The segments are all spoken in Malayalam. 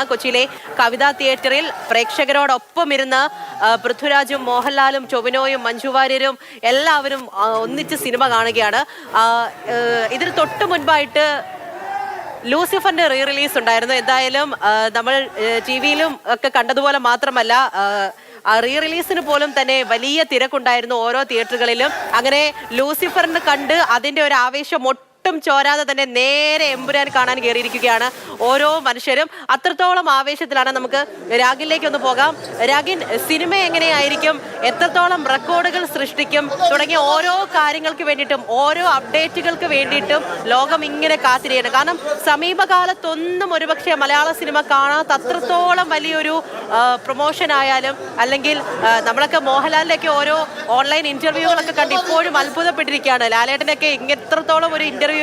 കൊച്ചിയിലെ കവിതാ തിയേറ്ററിൽ പ്രേക്ഷകരോടൊപ്പം ഇരുന്ന് പൃഥ്വിരാജും മോഹൻലാലും ടൊവിനോയും മഞ്ജു വാര്യരും എല്ലാവരും ഒന്നിച്ച് സിനിമ കാണുകയാണ്. ഇതിന് തൊട്ട് മുൻപായിട്ട് ലൂസിഫറിന്റെ റീ റിലീസ് ഉണ്ടായിരുന്നു. എന്തായാലും നമ്മൾ ടിവിയിലും ഒക്കെ കണ്ടതുപോലെ മാത്രമല്ല, റീ റിലീസിന് പോലും തന്നെ വലിയ തിരക്കുണ്ടായിരുന്നു ഓരോ തിയേറ്ററുകളിലും. അങ്ങനെ ലൂസിഫറിന് കണ്ട് അതിന്റെ ഒരു ആവേശം ചോരാതെ തന്നെ നേരെ എമ്പുരാൻ കാണാൻ കയറിയിരിക്കുകയാണ് ഓരോ മനുഷ്യരും. അത്രത്തോളം ആവേശത്തിലാണ്. നമുക്ക് രാഗിലേക്ക് ഒന്ന് പോകാം. രാഗിൻ, സിനിമ എങ്ങനെയായിരിക്കും, എത്രത്തോളം റെക്കോർഡുകൾ സൃഷ്ടിക്കും തുടങ്ങിയ ഓരോ കാര്യങ്ങൾക്ക് വേണ്ടിയിട്ടും ഓരോ അപ്ഡേറ്റുകൾക്ക് വേണ്ടിയിട്ടും ലോകം ഇങ്ങനെ കാത്തിരിക്കുകയാണ്. കാരണം സമീപകാലത്തൊന്നും ഒരുപക്ഷെ മലയാള സിനിമ കാണാത്ത അത്രത്തോളം വലിയൊരു പ്രൊമോഷൻ ആയാലും, അല്ലെങ്കിൽ നമ്മളൊക്കെ മോഹൻലാലിന്റെ ഓരോ ഓൺലൈൻ ഇന്റർവ്യൂകളൊക്കെ കണ്ട് ഇപ്പോഴും അത്ഭുതപ്പെട്ടിരിക്കുകയാണ്. ലാലേട്ടനൊക്കെ എത്രത്തോളം ഒരു ഇന്റർവ്യൂവിൽ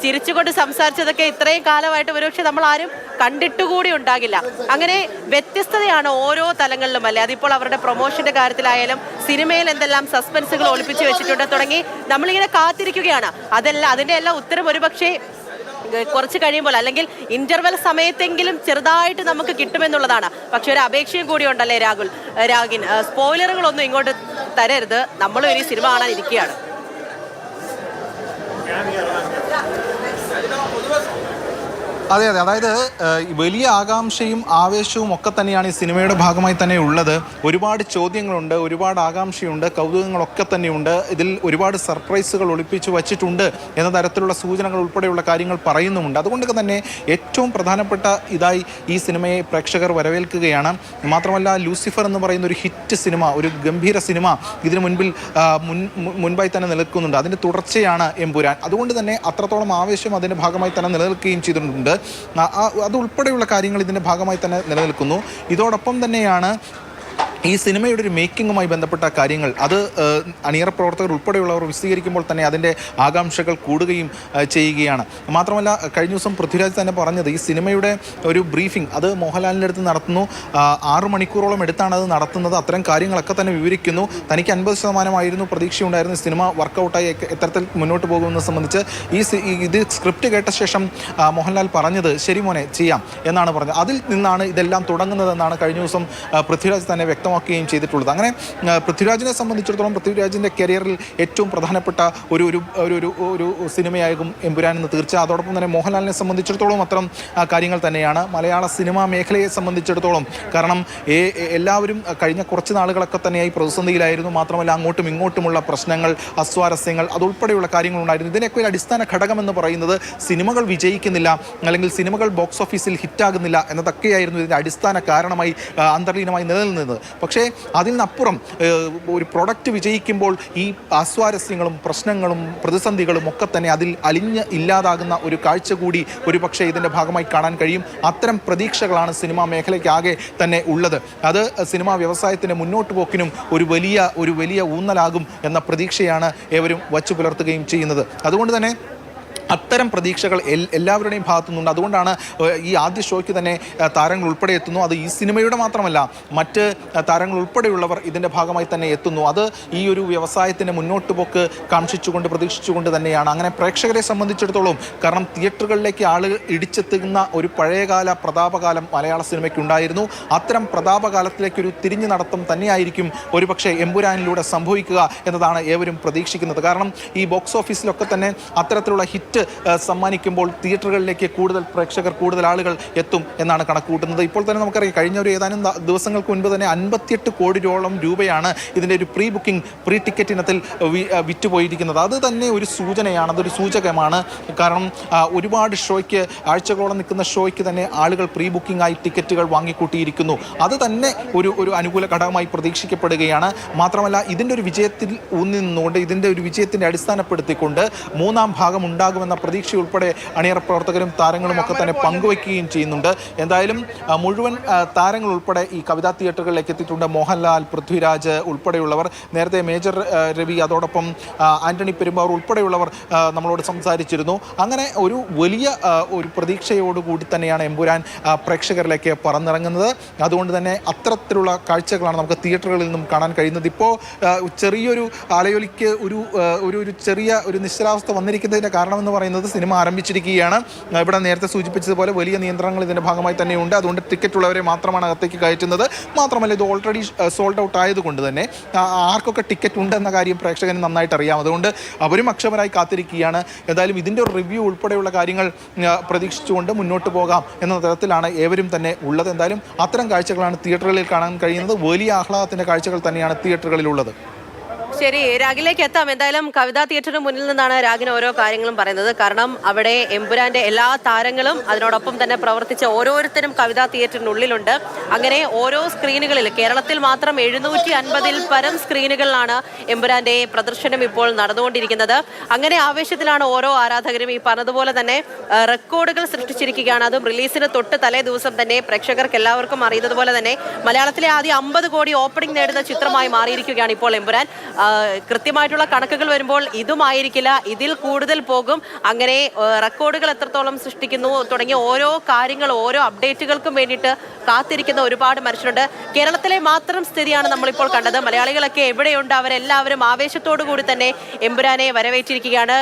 ചിരിച്ചുകൊണ്ട് സംസാരിച്ചതൊക്കെ ഇത്രയും കാലമായിട്ട് ഒരുപക്ഷെ നമ്മൾ ആരും കണ്ടിട്ടുകൂടി ഉണ്ടാകില്ല. അങ്ങനെ വ്യത്യസ്തതയാണ് ഓരോ തലങ്ങളിലും അല്ലേ. അതിപ്പോൾ അവരുടെ പ്രൊമോഷന്റെ കാര്യത്തിലായാലും സിനിമയിൽ എന്തെല്ലാം സസ്പെൻസുകൾ ഒളിപ്പിച്ചു വെച്ചിട്ടുണ്ട് തുടങ്ങി നമ്മളിങ്ങനെ കാത്തിരിക്കുകയാണ്. അതിന്റെ എല്ലാം ഉത്തരം ഒരുപക്ഷെ കുറച്ച് കഴിയുമ്പോൾ, അല്ലെങ്കിൽ ഇന്റർവെൽ സമയത്തെങ്കിലും ചെറുതായിട്ട് നമുക്ക് കിട്ടുമെന്നുള്ളതാണ്. പക്ഷെ ഒരു അപേക്ഷയും കൂടി ഉണ്ടല്ലേ രാഗിൻ, സ്പോയിലറുകളൊന്നും ഇങ്ങോട്ട് തരരുത്. നമ്മളും ഇനി സിനിമ കാണാൻ ഇരിക്കുകയാണ്. അതെ, അതായത് വലിയ ആകാംക്ഷയും ആവേശവും ഒക്കെ തന്നെയാണ് ഈ സിനിമയുടെ ഭാഗമായി തന്നെ ഉള്ളത്. ഒരുപാട് ചോദ്യങ്ങളുണ്ട്, ഒരുപാട് ആകാംക്ഷയുണ്ട്, കൗതുകങ്ങളൊക്കെ തന്നെയുണ്ട്. ഇതിൽ ഒരുപാട് സർപ്രൈസുകൾ ഒളിപ്പിച്ചു വച്ചിട്ടുണ്ട് എന്ന തരത്തിലുള്ള സൂചനകൾ ഉൾപ്പെടെയുള്ള കാര്യങ്ങൾ പറയുന്നുമുണ്ട്. അതുകൊണ്ട് തന്നെ ഏറ്റവും പ്രധാനപ്പെട്ട ഇതായി ഈ സിനിമയെ പ്രേക്ഷകർ വരവേൽക്കുകയാണ്. മാത്രമല്ല, ലൂസിഫർ എന്ന് പറയുന്ന ഒരു ഹിറ്റ് സിനിമ, ഒരു ഗംഭീര സിനിമ ഇതിനു മുൻപായി തന്നെ നിലനിൽക്കുന്നുണ്ട്. അതിൻ്റെ തുടർച്ചയാണ് എമ്പുരാൻ. അതുകൊണ്ട് തന്നെ അത്രത്തോളം ആവേശം അതിൻ്റെ ഭാഗമായി തന്നെ നിലനിൽക്കുകയും ചെയ്തിട്ടുണ്ട്. അത് ഉൾപ്പെടെയുള്ള കാര്യങ്ങൾ ഇതിൻ്റെ ഭാഗമായി തന്നെ നിലനിൽക്കുന്നു. ഇതോടൊപ്പം തന്നെയാണ് ഈ സിനിമയുടെ ഒരു മേക്കിങ്ങുമായി ബന്ധപ്പെട്ട കാര്യങ്ങൾ അത് അണിയറ പ്രവർത്തകർ ഉൾപ്പെടെയുള്ളവർ വിശദീകരിക്കുമ്പോൾ തന്നെ അതിൻ്റെ ആകാംക്ഷകൾ കൂടുകയും ചെയ്യുകയാണ്. മാത്രമല്ല, കഴിഞ്ഞ ദിവസം പൃഥ്വിരാജ് തന്നെ പറഞ്ഞത് ഈ സിനിമയുടെ ഒരു ബ്രീഫിംഗ് അത് മോഹൻലാലിൻ്റെ അടുത്ത് നടത്തുന്നു. 6 മണിക്കൂറോളം എടുത്താണ് അത് നടത്തുന്നത്. അത്തരം കാര്യങ്ങളൊക്കെ തന്നെ വിവരിക്കുന്നു. തനിക്ക് 50% പ്രതീക്ഷയുണ്ടായിരുന്നു സിനിമ വർക്കൗട്ടായി എത്തരത്തിൽ മുന്നോട്ട് പോകുമെന്ന് സംബന്ധിച്ച്. ഇത് സ്ക്രിപ്റ്റ് കേട്ട ശേഷം മോഹൻലാൽ പറഞ്ഞത് ശരി മോനെ ചെയ്യാം എന്നാണ് പറഞ്ഞത്. അതിൽ നിന്നാണ് ഇതെല്ലാം തുടങ്ങുന്നതെന്നാണ് കഴിഞ്ഞ ദിവസം പൃഥ്വിരാജ് തന്നെ വ്യക്തമാക്കുകയും ചെയ്തിട്ടുള്ളത്. അങ്ങനെ പൃഥ്വിരാജിനെ സംബന്ധിച്ചിടത്തോളം പൃഥ്വിരാജിൻ്റെ കരിയറിൽ ഏറ്റവും പ്രധാനപ്പെട്ട ഒരു സിനിമയാകും എമ്പുരാൻ എന്ന് തീർച്ച. അതോടൊപ്പം തന്നെ മോഹൻലാലിനെ സംബന്ധിച്ചിടത്തോളം അത്തരം കാര്യങ്ങൾ തന്നെയാണ്. മലയാള സിനിമാ മേഖലയെ സംബന്ധിച്ചിടത്തോളം, കാരണം എല്ലാവരും കഴിഞ്ഞ കുറച്ച് നാളുകളൊക്കെ തന്നെയായി പ്രതിസന്ധിയിലായിരുന്നു. മാത്രമല്ല, അങ്ങോട്ടും ഇങ്ങോട്ടുമുള്ള പ്രശ്നങ്ങൾ, അസ്വാരസ്യങ്ങൾ, അതുൾപ്പെടെയുള്ള കാര്യങ്ങളുണ്ടായിരുന്നു. ഇതിനൊക്കെ അടിസ്ഥാന ഘടകമെന്ന് പറയുന്നത് സിനിമകൾ വിജയിക്കുന്നില്ല, അല്ലെങ്കിൽ സിനിമകൾ ബോക്സ് ഓഫീസിൽ ഹിറ്റാകുന്നില്ല എന്നതൊക്കെയായിരുന്നു ഇതിൻ്റെ അടിസ്ഥാന കാരണമായി അന്തർലീനമായി നിലനിന്നത്. പക്ഷേ അതിൽ നിന്നപ്പുറം ഒരു പ്രൊഡക്റ്റ് വിജയിക്കുമ്പോൾ ഈ അസ്വാരസ്യങ്ങളും പ്രശ്നങ്ങളും പ്രതിസന്ധികളും ഒക്കെ തന്നെ അതിൽ അലിഞ്ഞ് ഇല്ലാതാകുന്ന ഒരു കാഴ്ച കൂടി ഒരു പക്ഷേ ഇതിൻ്റെ ഭാഗമായി കാണാൻ കഴിയും. അത്തരം പ്രതീക്ഷകളാണ് സിനിമാ മേഖലയ്ക്കാകെ തന്നെ ഉള്ളത്. അത് സിനിമാ വ്യവസായത്തിൻ്റെ മുന്നോട്ട് പോക്കിനും ഒരു വലിയ ഊന്നലാകും എന്ന പ്രതീക്ഷയാണ് ഏവരും വച്ചു പുലർത്തുകയും ചെയ്യുന്നത്. അതുകൊണ്ട് തന്നെ അത്തരം പ്രതീക്ഷകൾ എല്ലാവരുടെയും ഭാഗത്തുനിന്നുണ്ട്. അതുകൊണ്ടാണ് ഈ ആദ്യ ഷോയ്ക്ക് തന്നെ താരങ്ങൾ ഉൾപ്പെടെ എത്തുന്നു. അത് ഈ സിനിമയുടെ മാത്രമല്ല, മറ്റ് താരങ്ങൾ ഉൾപ്പെടെയുള്ളവർ ഇതിൻ്റെ ഭാഗമായി തന്നെ എത്തുന്നു. അത് ഈ ഒരു വ്യവസായത്തിൻ്റെ മുന്നോട്ട് പോക്ക് കാക്ഷിച്ചുകൊണ്ട് പ്രതീക്ഷിച്ചുകൊണ്ട് തന്നെയാണ്. അങ്ങനെ പ്രേക്ഷകരെ സംബന്ധിച്ചിടത്തോളം, കാരണം തിയേറ്ററുകളിലേക്ക് ആളുകൾ ഇടിച്ചെത്തുന്ന ഒരു പഴയകാല പ്രതാപകാലം മലയാള സിനിമയ്ക്കുണ്ടായിരുന്നു. അത്തരം പ്രതാപകാലത്തിലേക്കൊരു തിരിഞ്ഞു നടത്തം തന്നെയായിരിക്കും ഒരുപക്ഷെ എമ്പുരാനിലൂടെ സംഭവിക്കുക എന്നതാണ് ഏവരും പ്രതീക്ഷിക്കുന്നത്. കാരണം ഈ ബോക്സ് ഓഫീസിലൊക്കെ തന്നെ അത്തരത്തിലുള്ള ഹിറ്റ് സമ്മാനിക്കുമ്പോൾ തിയേറ്ററുകളിലേക്ക് കൂടുതൽ ആളുകൾ എത്തും എന്നാണ് കണക്കുകൂട്ടുന്നത്. ഇപ്പോൾ തന്നെ നമുക്കറിയാം, കഴിഞ്ഞ ഒരു ഏതാനും ദിവസങ്ങൾക്ക് മുൻപ് തന്നെ 58 കോടിയോളം രൂപയാണ് ഇതിൻ്റെ ഒരു പ്രീ ടിക്കറ്റ് ഇനത്തിൽ വിറ്റുപോയിരിക്കുന്നത്. അത് തന്നെ ഒരു സൂചനയാണ്, അതൊരു സൂചകമാണ്. കാരണം ഒരുപാട് ഷോയ്ക്ക്, ആഴ്ചകളോളം നിൽക്കുന്ന ഷോയ്ക്ക് തന്നെ ആളുകൾ പ്രീ ബുക്കിംഗ് ആയി ടിക്കറ്റുകൾ വാങ്ങിക്കൂട്ടിയിരിക്കുന്നു. അത് തന്നെ ഒരു അനുകൂല ഘടകമായി പ്രതീക്ഷിക്കപ്പെടുകയാണ്. മാത്രമല്ല, ഇതിൻ്റെ ഒരു വിജയത്തിൽ ഊന്നി നിന്നുകൊണ്ട്, ഇതിൻ്റെ ഒരു വിജയത്തിൻ്റെ അടിസ്ഥാനപ്പെടുത്തിക്കൊണ്ട് 3-ാം ഭാഗം ഉണ്ടാകുമെന്ന പ്രതീക്ഷ ഉൾപ്പെടെ അണിയറ പ്രവർത്തകരും താരങ്ങളും ഒക്കെ തന്നെ പങ്കുവയ്ക്കുകയും ചെയ്യുന്നുണ്ട്. എന്തായാലും മുഴുവൻ താരങ്ങൾ ഉൾപ്പെടെ ഈ കവിതാ തിയേറ്ററുകളിലേക്ക് എത്തിയിട്ടുണ്ട്. മോഹൻലാൽ, പൃഥ്വിരാജ് ഉൾപ്പെടെയുള്ളവർ, നേരത്തെ മേജർ രവി, അതോടൊപ്പം ആന്റണി പെരുമ്പാവൂർ ഉൾപ്പെടെയുള്ളവർ നമ്മളോട് സംസാരിച്ചിരുന്നു. അങ്ങനെ ഒരു വലിയ ഒരു പ്രതീക്ഷയോടുകൂടി തന്നെയാണ് എമ്പുരാൻ പ്രേക്ഷകരിലേക്ക് പറന്നിറങ്ങുന്നത്. അതുകൊണ്ട് തന്നെ അത്തരത്തിലുള്ള കാഴ്ചകളാണ് നമുക്ക് തിയേറ്ററുകളിൽ നിന്നും കാണാൻ കഴിയുന്നത്. ഇപ്പോൾ ചെറിയൊരു ആലയൊലിക്ക് ഒരു ചെറിയ ഒരു നിശ്ചലാവസ്ഥ വന്നിരിക്കുന്നതിൻ്റെ കാരണമെന്ന് പറയുന്നത് സിനിമ ആരംഭിച്ചിരിക്കുകയാണ്. ഇവിടെ നേരത്തെ സൂചിപ്പിച്ചതുപോലെ വലിയ നിയന്ത്രണങ്ങൾ ഇതിൻ്റെ ഭാഗമായി തന്നെയുണ്ട്. അതുകൊണ്ട് ടിക്കറ്റ് ഉള്ളവരെ മാത്രമാണ് അകത്തേക്ക് കയറ്റുന്നത്. മാത്രമല്ല ഇത് ഓൾറെഡി സോൾഡ് ഔട്ട് ആയതുകൊണ്ട് തന്നെ ആർക്കൊക്കെ ടിക്കറ്റ് ഉണ്ടെന്ന കാര്യം പ്രേക്ഷകന് നന്നായിട്ട് അറിയാം. അതുകൊണ്ട് അവരും അക്ഷമരായി കാത്തിരിക്കുകയാണ്. എന്തായാലും ഇതിൻ്റെ ഒരു റിവ്യൂ ഉൾപ്പെടെയുള്ള കാര്യങ്ങൾ പ്രതീക്ഷിച്ചുകൊണ്ട് മുന്നോട്ട് പോകാം എന്ന തരത്തിലാണ് ഏവരും തന്നെ ഉള്ളത്. എന്തായാലും അത്തരം കാഴ്ചകളാണ് തിയേറ്ററുകളിൽ കാണാൻ കഴിയുന്നത്. വലിയ ആഹ്ലാദത്തിൻ്റെ കാഴ്ചകൾ തന്നെയാണ് തിയേറ്ററുകളിലുള്ളത്. ശരി, രാഗിലേക്ക് എത്താം. എന്തായാലും കവിതാ തിയേറ്ററിന് മുന്നിൽ നിന്നാണ് രാഗിന് ഓരോ കാര്യങ്ങളും പറയുന്നത്. കാരണം അവിടെ എമ്പുരാന്റെ എല്ലാ താരങ്ങളും അതിനോടൊപ്പം തന്നെ പ്രവർത്തിച്ച ഓരോരുത്തരും കവിതാ തിയേറ്ററിനുള്ളിലുണ്ട്. അങ്ങനെ ഓരോ സ്ക്രീനുകളിൽ കേരളത്തിൽ മാത്രം 750-ൽ പരം സ്ക്രീനുകളിലാണ് എമ്പുരാന്റെ പ്രദർശനം ഇപ്പോൾ നടന്നുകൊണ്ടിരിക്കുന്നത്. അങ്ങനെ ആവേശത്തിലാണ് ഓരോ ആരാധകരും. ഈ പറഞ്ഞതുപോലെ തന്നെ റെക്കോർഡുകൾ സൃഷ്ടിച്ചിരിക്കുകയാണ്. അതും റിലീസിന് തൊട്ട് തലേ ദിവസം തന്നെ പ്രേക്ഷകർക്ക് എല്ലാവർക്കും അറിയുന്നത് പോലെ തന്നെ മലയാളത്തിലെ ആദ്യം 50 കോടി ഓപ്പണിംഗ് നേടുന്ന ചിത്രമായി മാറിയിരിക്കുകയാണ് ഇപ്പോൾ എമ്പുരാൻ. കൃത്യമായിട്ടുള്ള കണക്കുകൾ വരുമ്പോൾ ഇതുമായിരിക്കില്ല, ഇതിൽ കൂടുതൽ പോകും. അങ്ങനെ റെക്കോർഡുകൾ എത്രത്തോളം സൃഷ്ടിക്കുന്നു തുടങ്ങിയ ഓരോ കാര്യങ്ങൾ, ഓരോ അപ്ഡേറ്റുകൾക്കും വേണ്ടിയിട്ട് കാത്തിരിക്കുന്ന ഒരുപാട് മനുഷ്യരുണ്ട്. കേരളത്തിലെ മാത്രം സ്ഥിതിയാണ് നമ്മളിപ്പോൾ കണ്ടത്. മലയാളികളൊക്കെ എവിടെയുണ്ട് അവരെല്ലാവരും ആവേശത്തോടു കൂടി തന്നെ എമ്പുരാനെ വരവേറ്റിരിക്കുകയാണ്.